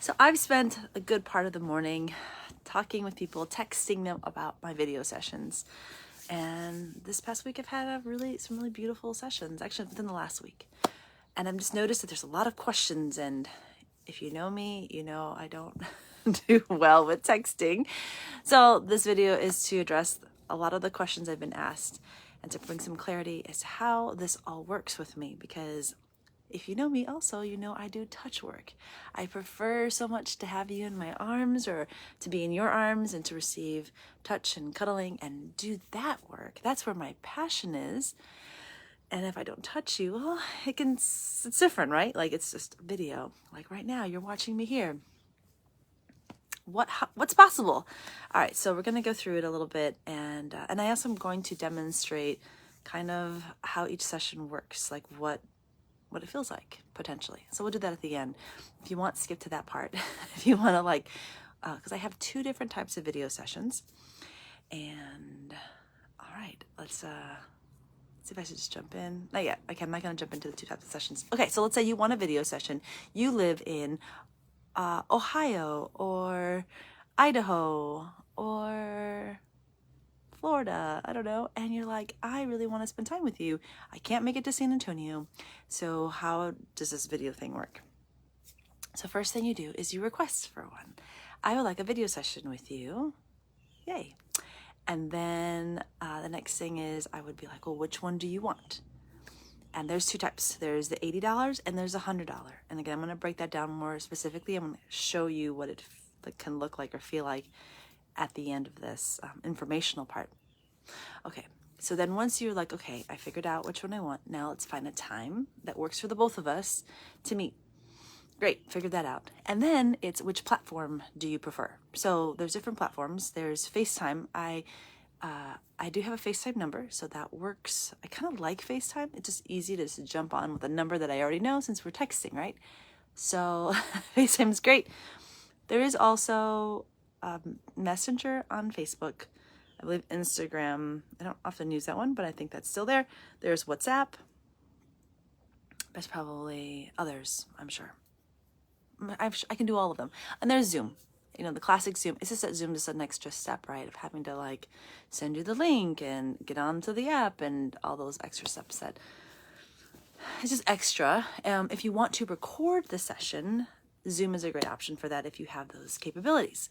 So I've spent a good part of the morning talking with people, texting them about my video sessions. And this past week I've had some really beautiful sessions, actually within the last week. And I've just noticed that there's a lot of questions, and if you know me, you know I don't do well with texting. So this video is to address a lot of the questions I've been asked and to bring some clarity as to how this all works with me, because if you know me also, you know I do touch work. I prefer so much to have you in my arms or to be in your arms and to receive touch and cuddling and do that work. That's where my passion is. And if I don't touch you, well, it's different, right? Like it's just video. Like right now, you're watching me here. What's possible? All right, so we're gonna go through it a little bit, and I also am going to demonstrate kind of how each session works, like what it feels like potentially. So we'll do that at the end. If you want, skip to that part. If you want to because I have two different types of video sessions. And all right, let's see if I should just jump in. Not yet. Okay, I'm not going to jump into the two types of sessions. Okay, so let's say you want a video session. You live in Ohio or Idaho or Florida, I don't know, and you're like, I really want to spend time with you. I can't make it to San Antonio. So how does this video thing work? So first thing you do is you request for one. I would like a video session with you. Yay. And then the next thing is I would be like, well, which one do you want? And there's two types. There's the $80 and there's $100. And again, I'm going to break that down more specifically. I'm going to show you what it can look like or feel like at the end of this informational part. Okay, so then once you're like, okay, I figured out which one I want, now let's find a time that works for the both of us to meet. Great, figured that out. And then it's which platform do you prefer? So there's different platforms. There's FaceTime. I do have a FaceTime number, so that works. I kind of like FaceTime. It's just easy to just jump on with a number that I already know since we're texting, right? So FaceTime is great. There is also Messenger on Facebook. I believe Instagram. I don't often use that one, but I think that's still there. There's WhatsApp. There's probably others, I'm sure. I can do all of them. And there's Zoom. You know, the classic Zoom. It's just that Zoom is an extra step, right? Of having to send you the link and get onto the app and all those extra steps that it's just extra. If you want to record the session, Zoom is a great option for that if you have those capabilities.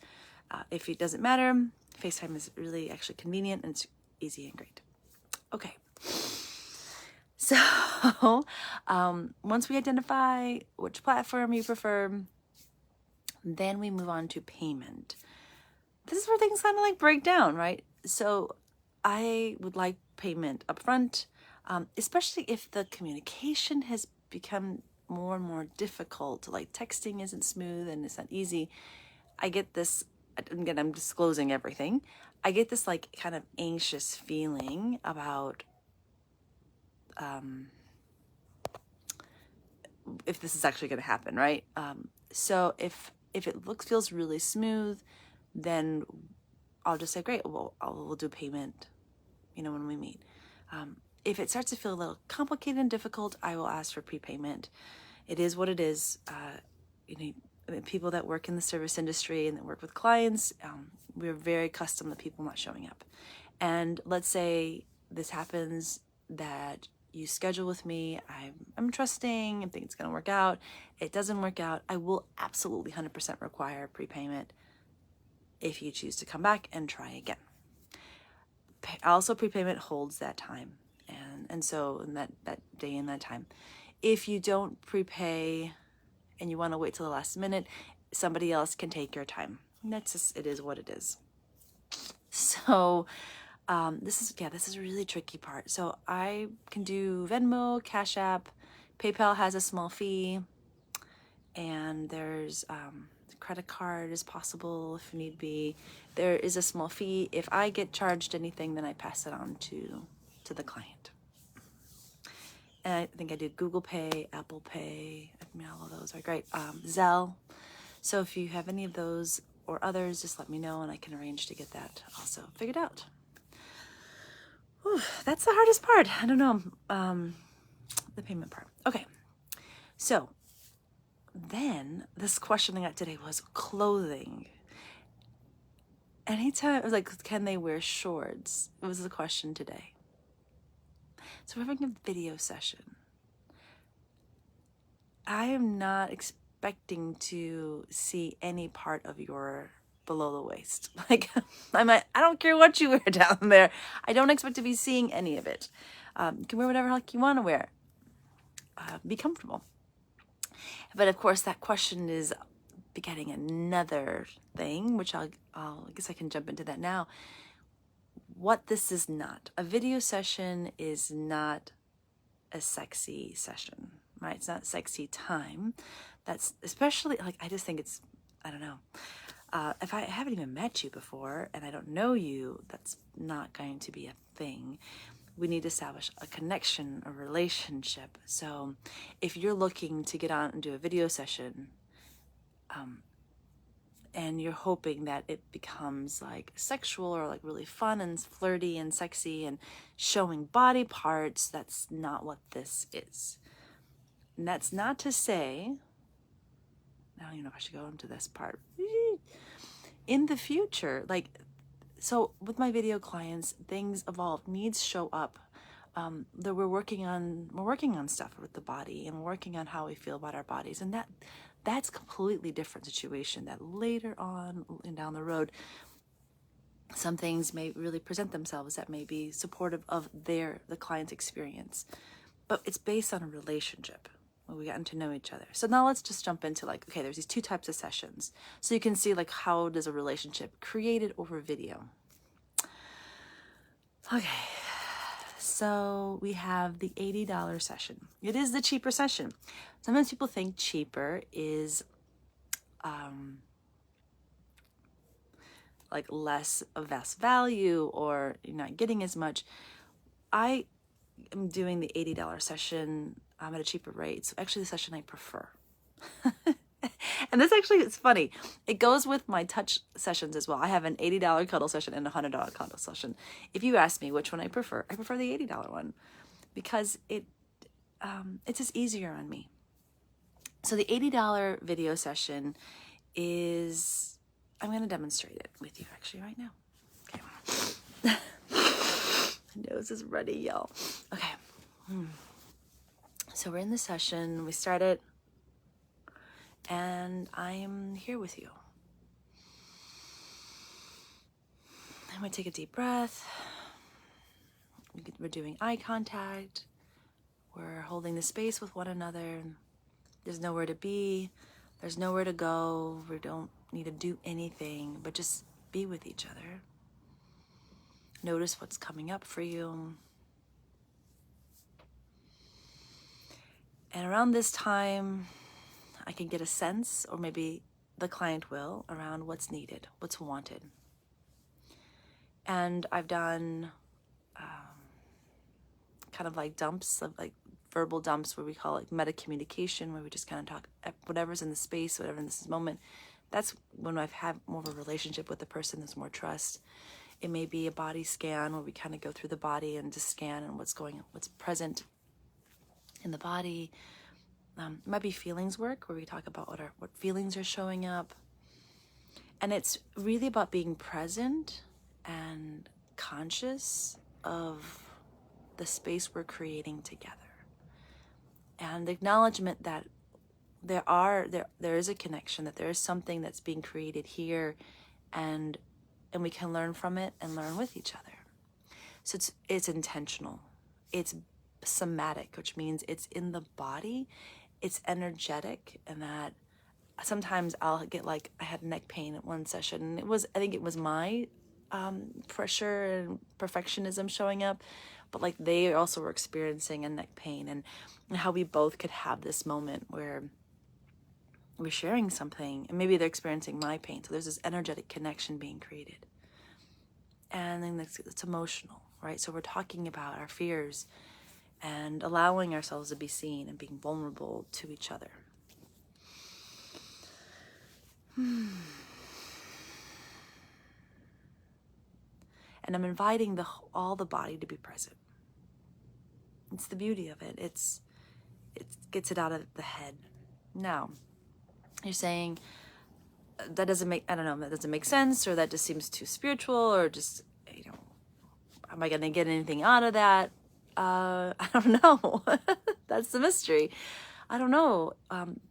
If it doesn't matter, FaceTime is really actually convenient and it's easy and great. Okay. So once we identify which platform you prefer, then we move on to payment. This is where things kind of break down, right? So I would like payment upfront, especially if the communication has become more and more difficult, like texting isn't smooth and it's not easy. I get this, again, I'm disclosing everything. I get this kind of anxious feeling about if this is actually going to happen, right? So if it feels really smooth, then I'll just say, great, we'll do payment, when we meet. If it starts to feel a little complicated and difficult, I will ask for prepayment. It is what it is. People that work in the service industry and that work with clients, we're very accustomed to people not showing up. And let's say this happens, that you schedule with me, I'm trusting and think it's going to work out. It doesn't work out. I will absolutely 100% require prepayment if you choose to come back and try again. Also, prepayment holds that time. And so in that day and that time, if you don't prepay and you want to wait till the last minute, somebody else can take your time. And that's just, it is what it is. So this is a really tricky part. So I can do Venmo, CashApp, PayPal has a small fee, and there's credit card is possible if need be. There is a small fee. If I get charged anything, then I pass it on to the client. And I think I did Google Pay, Apple Pay. All of those are great. Zelle. So if you have any of those or others, just let me know and I can arrange to get that also figured out. Whew, that's the hardest part. I don't know. The payment part. Okay. So then this question I got today was clothing. Anytime, it was like, can they wear shorts? It was the question today. So we're having a video session. I am not expecting to see any part of your below the waist. Like, I don't care what you wear down there. I don't expect to be seeing any of it. You can wear whatever like you want to wear. Be comfortable. But of course, that question is begetting another thing, which I guess I can jump into that now. What this is not. A video session is not a sexy session, right? It's not sexy time. That's especially, like, I just think it's, I don't know. If I haven't even met you before and I don't know you, that's not going to be a thing. We need to establish a connection, a relationship. So if you're looking to get on and do a video session, and you're hoping that it becomes like sexual or like really fun and flirty and sexy and showing body parts, that's not what this is. And that's not to say, I don't even know if I should go into this part. In the future, like, so with my video clients, things evolve, needs show up. That we're working on stuff with the body, and we're working on how we feel about our bodies, and that's completely different situation. That later on and down the road, some things may really present themselves that may be supportive of the client's experience, but it's based on a relationship where we gotten to know each other. So now let's just jump into like, okay, there's these two types of sessions, so you can see like how does a relationship created over video. Okay. So we have the $80 session. It is the cheaper session. Sometimes people think cheaper is like less of vast value, or you're not getting as much. I am doing the $80 session at a cheaper rate. So actually the session I prefer. And this actually is funny. It goes with my touch sessions as well. I have an $80 cuddle session and a $100 cuddle session. If you ask me which one I prefer the $80 one, because it's just easier on me. So the $80 video session is, I'm going to demonstrate it with you actually right now. Okay. My nose is runny, y'all. Okay. So we're in the session. We started. And I'm here with you. I'm going to take a deep breath. We're doing eye contact. We're holding the space with one another. There's nowhere to be. There's nowhere to go. We don't need to do anything, but just be with each other. Notice what's coming up for you. And around this time, I can get a sense, or maybe the client will, around what's needed, what's wanted. And I've done kind of like dumps of like verbal dumps, where we call it meta communication, where we just kind of talk whatever's in the space, whatever in this moment. That's when I've had more of a relationship with the person. There's more trust. It may be a body scan, where we kind of go through the body and just scan and what's present in the body. It might be feelings work, where we talk about what feelings are showing up. And it's really about being present and conscious of the space we're creating together. And the acknowledgement that there is a connection, that there is something that's being created here, and we can learn from it and learn with each other. So it's intentional. It's somatic, which means it's in the body. It's energetic, and that sometimes I'll get like, I had neck pain at one session, and I think it was my pressure and perfectionism showing up, but like they also were experiencing a neck pain, and how we both could have this moment where we're sharing something, and maybe they're experiencing my pain. So there's this energetic connection being created. And then it's emotional, right? So we're talking about our fears and allowing ourselves to be seen and being vulnerable to each other. And I'm inviting all the body to be present. It's the beauty of it. It gets it out of the head. Now, you're saying that doesn't make, I don't know, that doesn't make sense, or that just seems too spiritual, or just, am I going to get anything out of that? I don't know. That's the mystery. I don't know.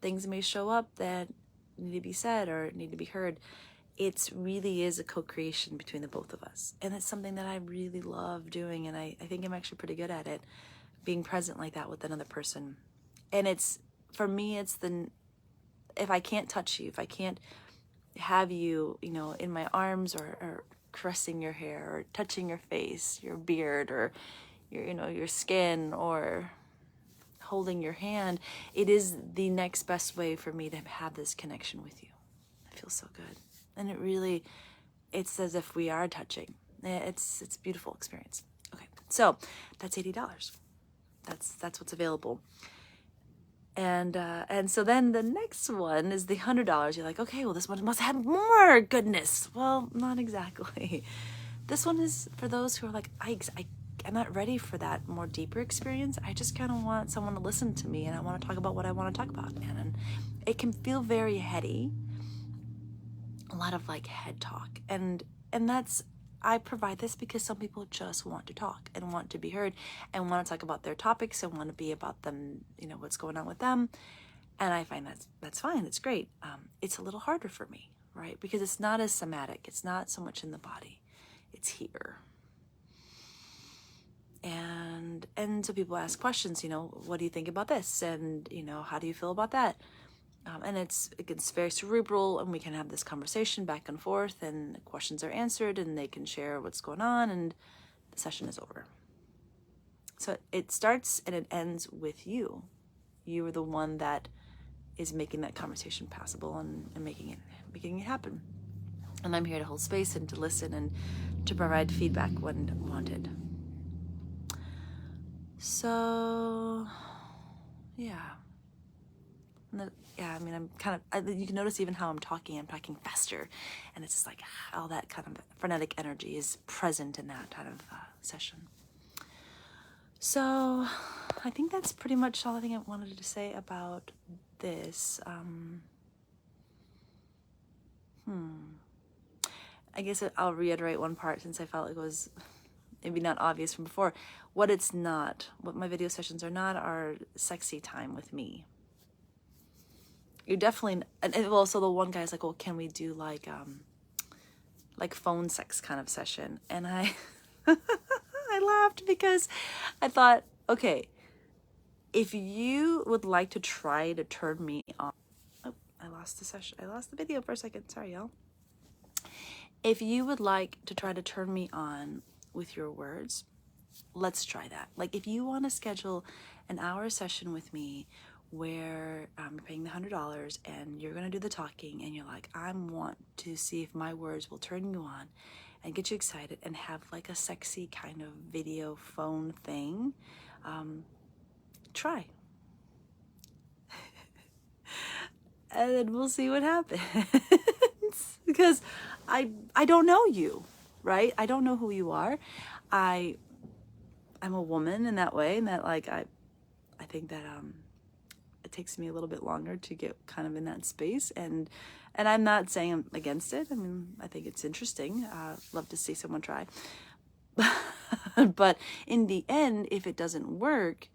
Things may show up that need to be said or need to be heard. It really is a co-creation between the both of us. And it's something that I really love doing. And I think I'm actually pretty good at it, being present like that with another person. And it's, for me, it's if I can't touch you, if I can't have you, in my arms, or caressing your hair, or touching your face, your beard, or your skin, or holding your hand, it is the next best way for me to have this connection with you. It feels so good. And it's as if we are touching. It's a beautiful experience. Okay, so that's $80. That's what's available. And so then the next one is the $100. You're like, okay, well, this one must have more goodness. Well, not exactly. This one is for those who are like, I'm not ready for that more deeper experience. I just kind of want someone to listen to me, and I want to talk about what I want to talk about. And it can feel very heady, a lot of like head talk. And that's, I provide this because some people just want to talk and want to be heard and want to talk about their topics and want to be about them, what's going on with them. And I find that's fine. It's great. It's a little harder for me, right? Because it's not as somatic. It's not so much in the body. It's here. And so people ask questions, what do you think about this? And, how do you feel about that? And it's very cerebral, and we can have this conversation back and forth, and questions are answered, and they can share what's going on, and the session is over. So it starts and it ends with you. You are the one that is making that conversation passable and making it happen. And I'm here to hold space and to listen and to provide feedback when wanted. So, yeah. I'm kind of, you can notice even how I'm talking faster, and it's just like all that kind of frenetic energy is present in that kind of session. So I think that's pretty much all I think I wanted to say about this. I guess I'll reiterate one part, since I felt like it was maybe not obvious from before. What my video sessions are not, are sexy time with me. You definitely, so the one guy's like, well, can we do like phone sex kind of session? And I I laughed because I thought, okay, if you would like to try to turn me on, I lost the video for a second, sorry y'all. If you would like to try to turn me on with your words, let's try that. Like, if you want to schedule an hour session with me where you're paying the $100 and you're going to do the talking, and you're like, I want to see if my words will turn you on and get you excited and have like a sexy kind of video phone thing, try. And then we'll see what happens. Because I don't know you, right? I don't know who you are. I'm a woman in that way, and that like I think that it takes me a little bit longer to get kind of in that space, and I'm not saying I'm against it. I mean, I think it's interesting. Love to see someone try. But in the end, if it doesn't work,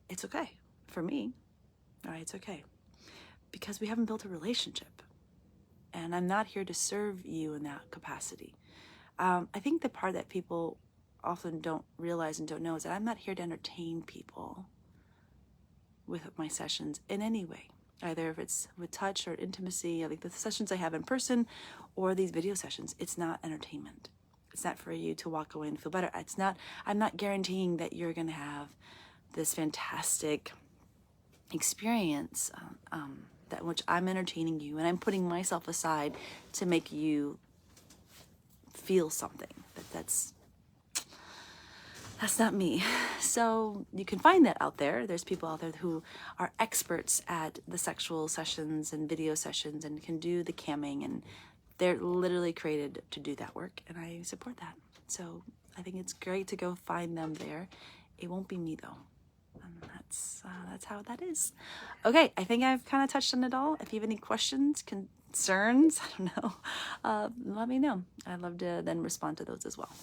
it's okay for me. All right, it's okay, because we haven't built a relationship, and I'm not here to serve you in that capacity. I think the part that people often don't realize and don't know is that I'm not here to entertain people with my sessions in any way, either if it's with touch or intimacy. Like the sessions I have in person or these video sessions, it's not entertainment. It's not for you to walk away and feel better. I'm not guaranteeing that you're going to have this fantastic experience, that which I'm entertaining you, and I'm putting myself aside to make you feel something. That's not me. So you can find that out there. There's people out there who are experts at the sexual sessions and video sessions and can do the camming, and they're literally created to do that work, and I support that. So I think it's great to go find them there. It won't be me though. That's how that is. Okay, I think I've kind of touched on it all. If you have any questions, concerns, I don't know, let me know. I'd love to then respond to those as well.